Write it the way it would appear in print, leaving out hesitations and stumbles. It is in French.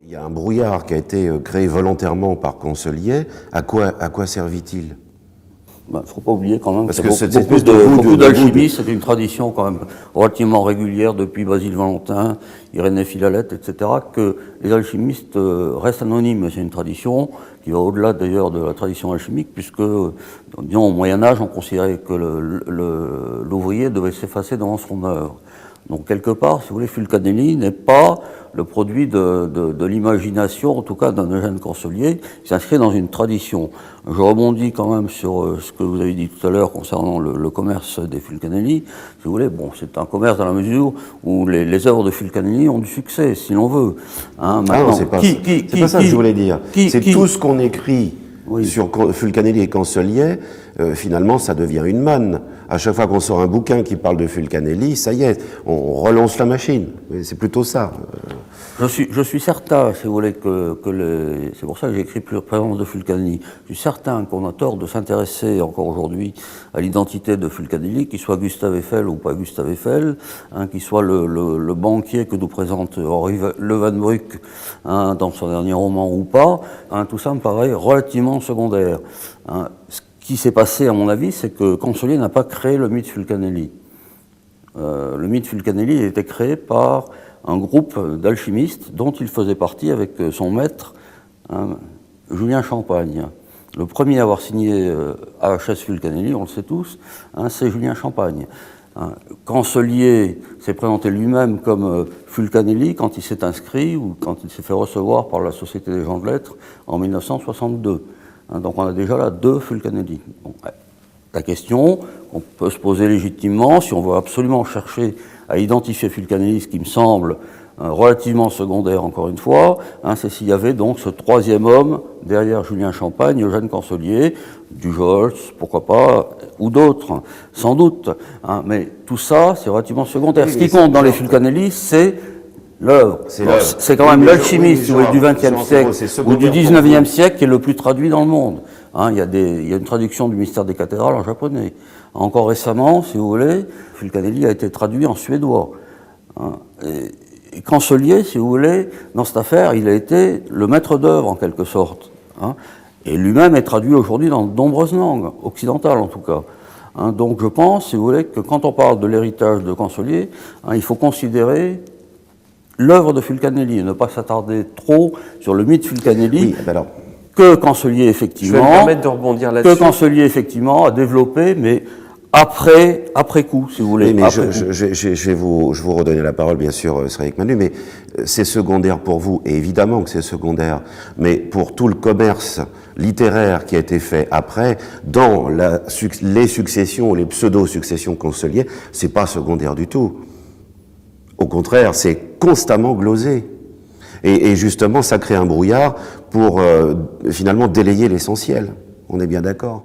Il y a un brouillard qui a été créé volontairement par Consolier. À quoi servit-il? Il ne faut pas oublier quand même Parce que beaucoup d'alchimie, c'est une tradition quand même relativement régulière depuis Basile Valentin, Irénée Philalèthe, etc., que les alchimistes restent anonymes. C'est une tradition qui va au-delà d'ailleurs de la tradition alchimique, puisque, disons, au Moyen-Âge, on considérait que l'ouvrier devait s'effacer devant son œuvre. Donc, quelque part, si vous voulez, Fulcanelli n'est pas le produit de l'imagination, en tout cas d'un Eugène Consolier, il s'inscrit dans une tradition. Je rebondis quand même sur ce que vous avez dit tout à l'heure concernant le commerce des Fulcanelli. Si vous voulez, bon, c'est un commerce dans la mesure où les œuvres de Fulcanelli ont du succès, si l'on veut. Hein, maintenant, c'est pas ça que je voulais dire. C'est tout ce qu'on écrit sur Fulcanelli et Consolier, finalement, ça devient une manne. À chaque fois qu'on sort un bouquin qui parle de Fulcanelli, ça y est, on relance la machine. C'est plutôt ça. Je suis certain, si vous voulez, c'est pour ça que j'ai écrit Plus présence de Fulcanelli. Je suis certain qu'on a tort de s'intéresser encore aujourd'hui à l'identité de Fulcanelli, qu'il soit Gustave Eiffel ou pas Gustave Eiffel, qu'il soit le banquier que nous présente Henri Leeuwenbruck dans son dernier roman ou pas. Tout ça me paraît relativement secondaire. Ce qui s'est passé, à mon avis, c'est que Consolier n'a pas créé le mythe Fulcanelli. Le mythe Fulcanelli a été créé par un groupe d'alchimistes dont il faisait partie avec son maître, Julien Champagne. Le premier à avoir signé AHS Fulcanelli, on le sait tous, c'est Julien Champagne. Consolier s'est présenté lui-même comme Fulcanelli quand il s'est inscrit ou quand il s'est fait recevoir par la Société des gens de lettres en 1962. Donc on a déjà là deux Fulcanelli. Bon, la question qu'on peut se poser légitimement, si on veut absolument chercher à identifier Fulcanelli, ce qui me semble relativement secondaire encore une fois, c'est s'il y avait donc ce troisième homme derrière Julien Champagne, Eugène Consolier, Dujols, pourquoi pas, ou d'autres, sans doute. Mais tout ça, c'est relativement secondaire. Ce qui compte dans les Fulcanelli, c'est l'œuvre. C'est quand même l'alchimiste du XXe siècle ou du XIXe siècle qui est le plus traduit dans le monde. Il y a une traduction du Mystère des cathédrales en japonais. Encore récemment, si vous voulez, Fulcanelli a été traduit en suédois. Et Consolier, si vous voulez, dans cette affaire, il a été le maître d'œuvre en quelque sorte. Et lui-même est traduit aujourd'hui dans de nombreuses langues, occidentales en tout cas. Donc je pense, si vous voulez, que quand on parle de l'héritage de Consolier, il faut considérer l'œuvre de Fulcanelli et ne pas s'attarder trop sur le mythe Fulcanelli. Oui, alors, que Consolier effectivement, je vais me permettre de rebondir là-dessus. Que Consolier effectivement a développé, mais après coup, si vous voulez. Mais je vais vous redonner la parole, bien sûr, Cédric Manu, mais c'est secondaire pour vous, et évidemment que c'est secondaire, mais pour tout le commerce littéraire qui a été fait après, dans les successions, les pseudo-successions Consolier, c'est pas secondaire du tout. Au contraire, c'est constamment glosé. Et justement, ça crée un brouillard pour finalement délayer l'essentiel. On est bien d'accord.